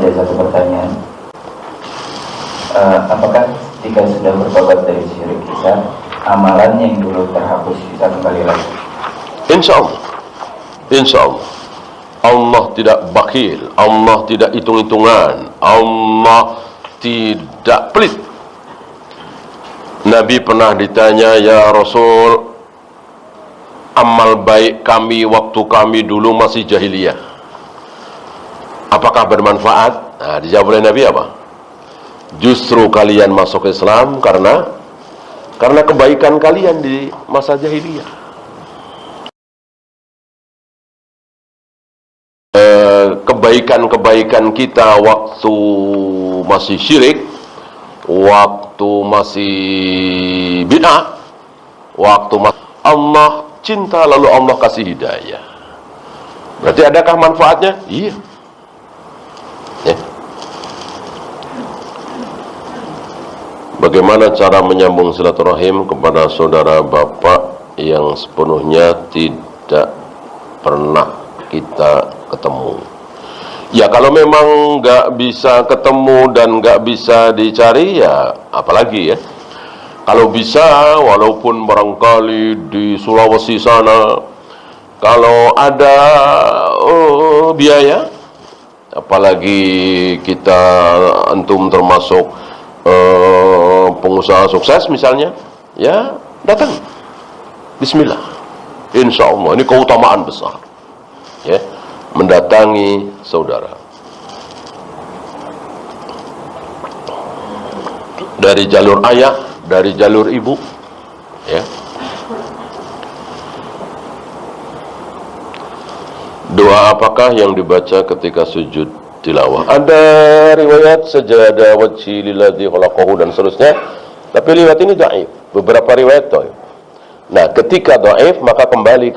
ada satu pertanyaan. Apakah jika sudah bertobat dari syirik kita, amalan yang dulu terhapus bisa kembali lagi? Insya Allah. Insya Allah. Allah tidak bakhil, Allah tidak hitung-hitungan, Allah tidak pelit. Nabi pernah ditanya, ya Rasul, amal baik kami waktu kami dulu masih jahiliyah, apakah bermanfaat? Nah, dijawab oleh Nabi apa? Justru kalian masuk Islam karena kebaikan kalian di masa jahiliyah. Kebaikan-kebaikan kita waktu masih syirik, waktu masih bid'ah, waktu Allah cinta lalu Allah kasih hidayah. Berarti adakah manfaatnya? Iya. Ya. Bagaimana cara menyambung silaturahim kepada saudara bapak yang sepenuhnya tidak pernah kita ketemu? Ya kalau memang nggak bisa ketemu dan nggak bisa dicari, ya apalagi ya. Kalau bisa, walaupun barangkali di Sulawesi sana, kalau ada biaya, apalagi kita antum termasuk pengusaha sukses misalnya, ya datang. Bismillah. Insya Allah ini keutamaan besar. Ya. Mendatangi saudara dari jalur ayah, dari jalur ibu, ya. Doa apakah yang dibaca ketika sujud tilawah? Ada riwayat sajadah wajhi lilladzi khalaqahu dan seterusnya, tapi riwayat ini dhaif. Beberapa riwayat dhaif. Nah, ketika dhaif maka kembali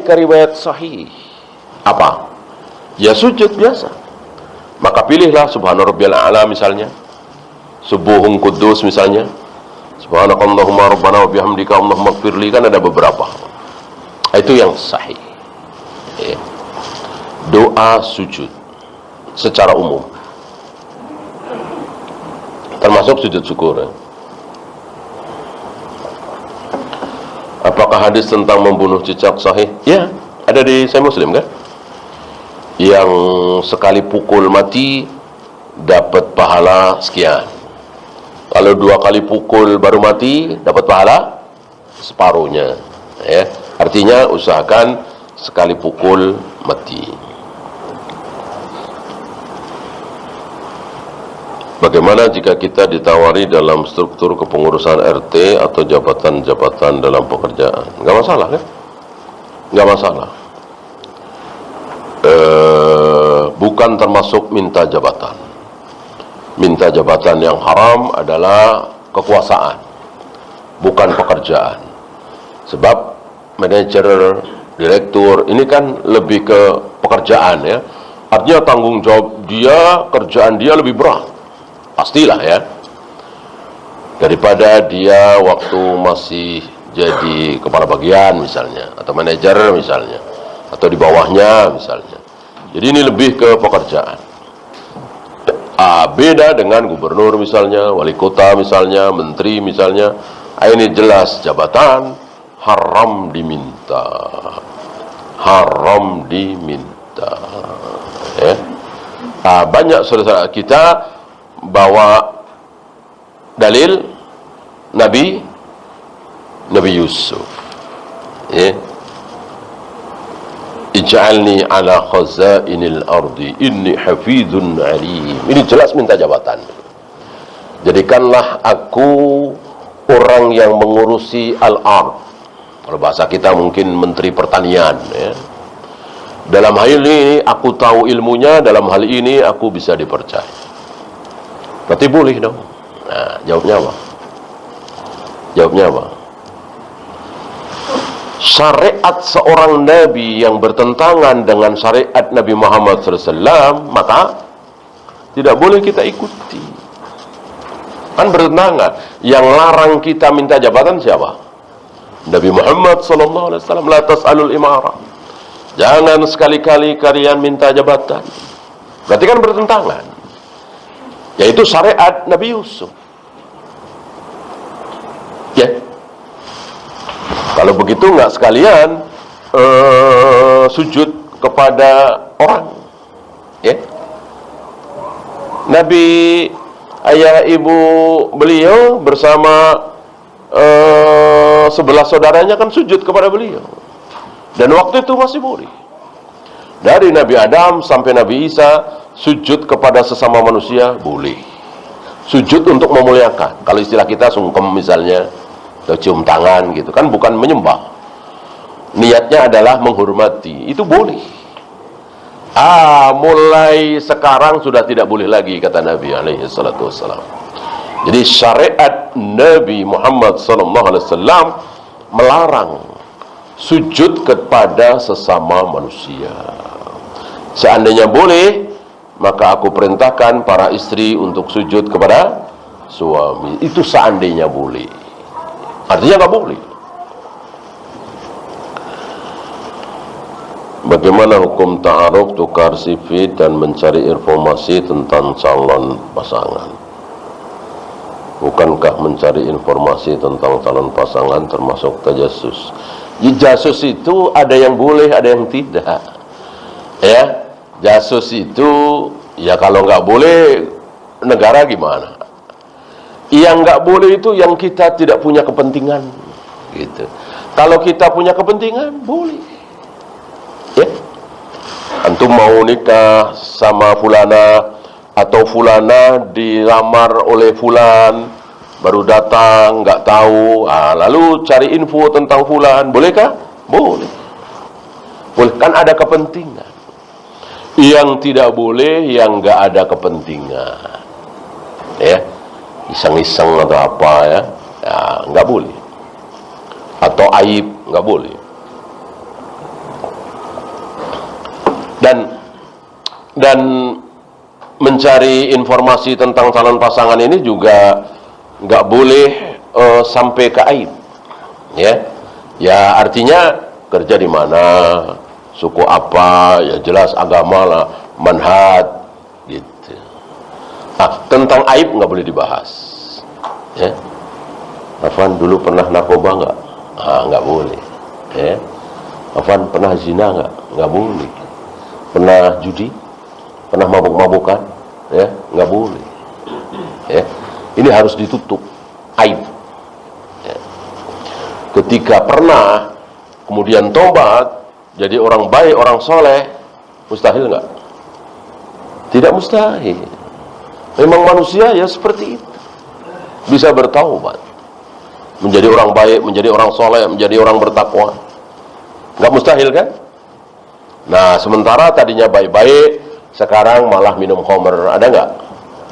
ke riwayat sahih. Apa? Ya sujud biasa. Maka pilihlah subhana rabbiyal a'la misalnya, subuhun quddus misalnya, subhanakallahumma rabbana wa bihamdika allahumma ighfirli, kan ada beberapa. Itu yang sahih. Ya. Doa sujud secara umum, termasuk sujud syukur. Ya. Apakah hadis tentang membunuh cicak sahih? Ya, ada di Sahih Muslim kan? Yang sekali pukul mati dapat pahala sekian. Kalau 2 kali pukul baru mati dapat pahala separuhnya. Ya, artinya usahakan sekali pukul mati. Bagaimana jika kita ditawari dalam struktur kepengurusan RT atau jabatan-jabatan dalam pekerjaan? Nggak masalah kan? Nggak masalah. Bukan termasuk minta jabatan. Minta jabatan yang haram adalah kekuasaan, bukan pekerjaan. Sebab manajer, direktur, ini kan lebih ke pekerjaan ya. Artinya tanggung jawab dia, kerjaan dia lebih berat. Pastilah ya, daripada dia waktu masih jadi kepala bagian misalnya, atau manajer misalnya, atau di bawahnya misalnya. Jadi ini lebih ke pekerjaan. Beda dengan gubernur misalnya, wali kota misalnya, menteri misalnya. Ini jelas jabatan haram diminta, haram diminta. Ya. Banyak saudara kita bawa dalil Nabi Yusuf, ya, ij'alni ala khazainil ardi inni hafizun alim. Ini jelas minta jabatan. Jadikanlah aku orang yang mengurusi al-ard. Kalau bahasa kita mungkin menteri pertanian ya. Dalam hal ini aku tahu ilmunya, dalam hal ini aku bisa dipercaya. Berarti boleh dong. Nah, jawabnya apa? Jawabnya apa? Syariat seorang Nabi yang bertentangan dengan syariat Nabi Muhammad SAW, maka tidak boleh kita ikuti. Kan bertentangan. Yang larang kita minta jabatan siapa? Nabi Muhammad SAW. La tas'alul imarah. Jangan sekali-kali kalian minta jabatan. Berarti kan bertentangan. Yaitu syariat Nabi Yusuf. Ya. Kalau begitu nggak sekalian sujud kepada orang. Ya. Nabi, ayah ibu beliau bersama 11 saudaranya kan sujud kepada beliau. Dan waktu itu masih boleh. Dari Nabi Adam sampai Nabi Isa, sujud kepada sesama manusia boleh. Sujud untuk memuliakan. Kalau istilah kita sungkem misalnya, atau cium tangan gitu kan, bukan menyembah. Niatnya adalah menghormati. Itu boleh. Mulai sekarang sudah tidak boleh lagi, kata Nabi alaihi salatu wassalam. Jadi syariat Nabi Muhammad sallallahu alaihi wasallam melarang sujud kepada sesama manusia. Seandainya boleh, maka aku perintahkan para istri untuk sujud kepada suami. Itu seandainya boleh. Artinya nggak boleh. Bagaimana hukum ta'aruf, tukar CV, dan mencari informasi tentang calon pasangan? Bukankah mencari informasi tentang calon pasangan termasuk tajasus? Jasus itu ada yang boleh, ada yang tidak. Ya, jasus itu ya kalau nggak boleh, negara gimana? Yang nggak boleh itu yang kita tidak punya kepentingan, gitu. Kalau kita punya kepentingan, boleh. Ya, antum mau nikah sama fulana atau fulana dilamar oleh fulan, baru datang, nggak tahu, lalu cari info tentang fulan, bolehkah? Boleh. Boleh, kan ada kepentingan. Yang tidak boleh, yang nggak ada kepentingan. Ya, iseng-iseng atau apa ya, nggak boleh. Atau aib, nggak boleh. Dan mencari informasi tentang calon pasangan ini juga nggak boleh sampai ke aib. Ya artinya kerja di mana, suku apa, ya jelas agama lah, manhaj, gitu. Tentang aib nggak boleh dibahas. Ya, Afwan dulu pernah narkoba nggak? Nggak boleh. Ya, Afwan pernah zina nggak boleh. Pernah judi, pernah mabuk-mabukan, ya nggak boleh. Ya, ini harus ditutup aib. Ya. Ketika pernah, kemudian tobat, jadi orang baik, orang soleh, mustahil nggak? Tidak mustahil. Memang manusia ya seperti itu, bisa bertaubat, menjadi orang baik, menjadi orang soleh, menjadi orang bertakwa. Nggak mustahil kan? Nah, sementara tadinya baik-baik, sekarang malah minum khamr. Ada nggak?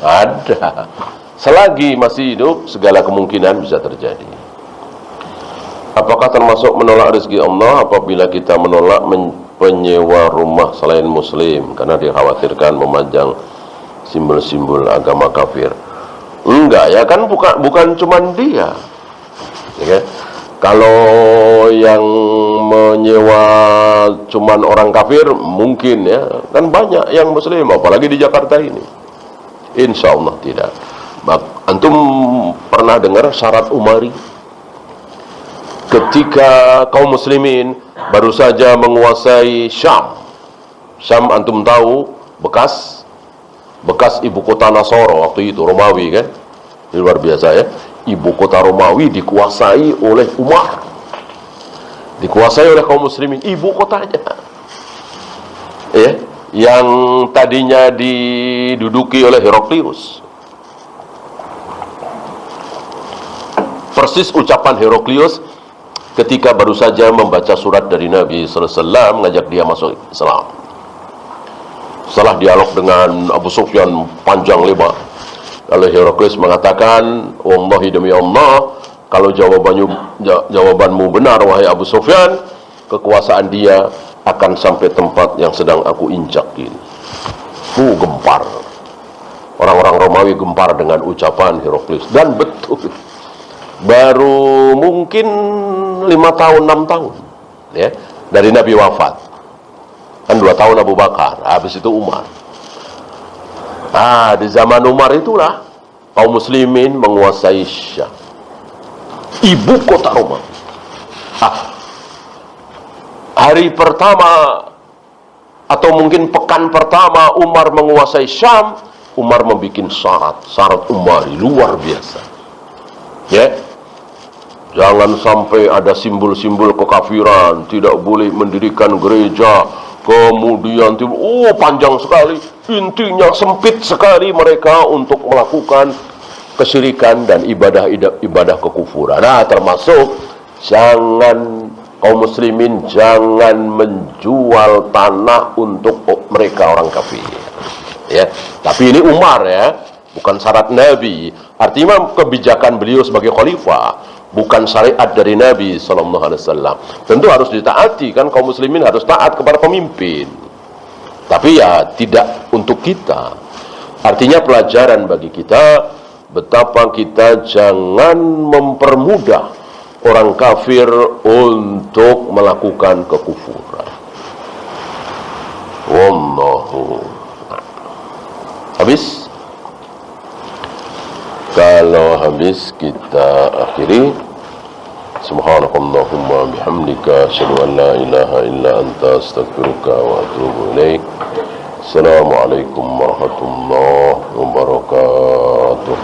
Ada. Selagi masih hidup, segala kemungkinan bisa terjadi. Apakah termasuk menolak rezeki Allah apabila kita menolak penyewa rumah selain muslim karena dikhawatirkan memajang simbol-simbol agama kafir? Enggak ya, kan bukan cuman dia. Ya kan? Kalau yang menyewa cuman orang kafir mungkin ya, kan banyak yang muslim, apalagi di Jakarta ini. Insya Allah tidak. Antum pernah dengar syarat Umari? Ketika kaum muslimin baru saja menguasai Syam. Syam antum tahu bekas ibu kota Nasoro waktu itu, Romawi kan? Ini luar biasa ya. Ibu kota Romawi dikuasai oleh Umar, dikuasai oleh kaum muslimin, ibu kotanya, ya, yang tadinya diduduki oleh Heraklius. Persis ucapan Heraklius ketika baru saja membaca surat dari Nabi sallallahu alaihi wasallam mengajak dia masuk Islam. Setelah dialog dengan Abu Sufyan panjang lebar, lalu Heraklius mengatakan, wallahi demi Allah, kalau jawabanmu benar wahai Abu Sufyan, kekuasaan dia akan sampai tempat yang sedang aku injak ini. Gempar. Orang-orang Romawi gempar dengan ucapan Heraklius. Dan betul, baru mungkin 5 tahun, 6 tahun ya, dari Nabi wafat. Kan 2 tahun Abu Bakar, habis itu Umar. Di zaman Umar itulah kaum muslimin menguasai Syam, ibu kota Roma. Hari pertama atau mungkin pekan pertama Umar menguasai Syam, Umar membuat syarat Umari luar biasa. Ya, jangan sampai ada simbol-simbol kekafiran, tidak boleh mendirikan gereja. Kemudian panjang sekali, intinya sempit sekali mereka untuk melakukan kesyirikan dan ibadah kekufuran. Termasuk kaum muslimin jangan menjual tanah untuk mereka orang kafir. Ya, tapi ini Umar ya, bukan syarat Nabi. Artinya kebijakan beliau sebagai khalifah, bukan syariat dari Nabi SAW. Tentu harus ditaati, kan kaum muslimin harus taat kepada pemimpin. Tapi ya tidak untuk kita. Artinya pelajaran bagi kita, betapa kita jangan mempermudah orang kafir untuk melakukan kekufuran. Wallahu. Habis? Kalau habis kita akhiri. Subhanakallahumma bihamdika asyhadu an la ilaha illa anta astaghfiruka wa atubu ilaik. Assalamualaikum warahmatullahi wabarakatuh.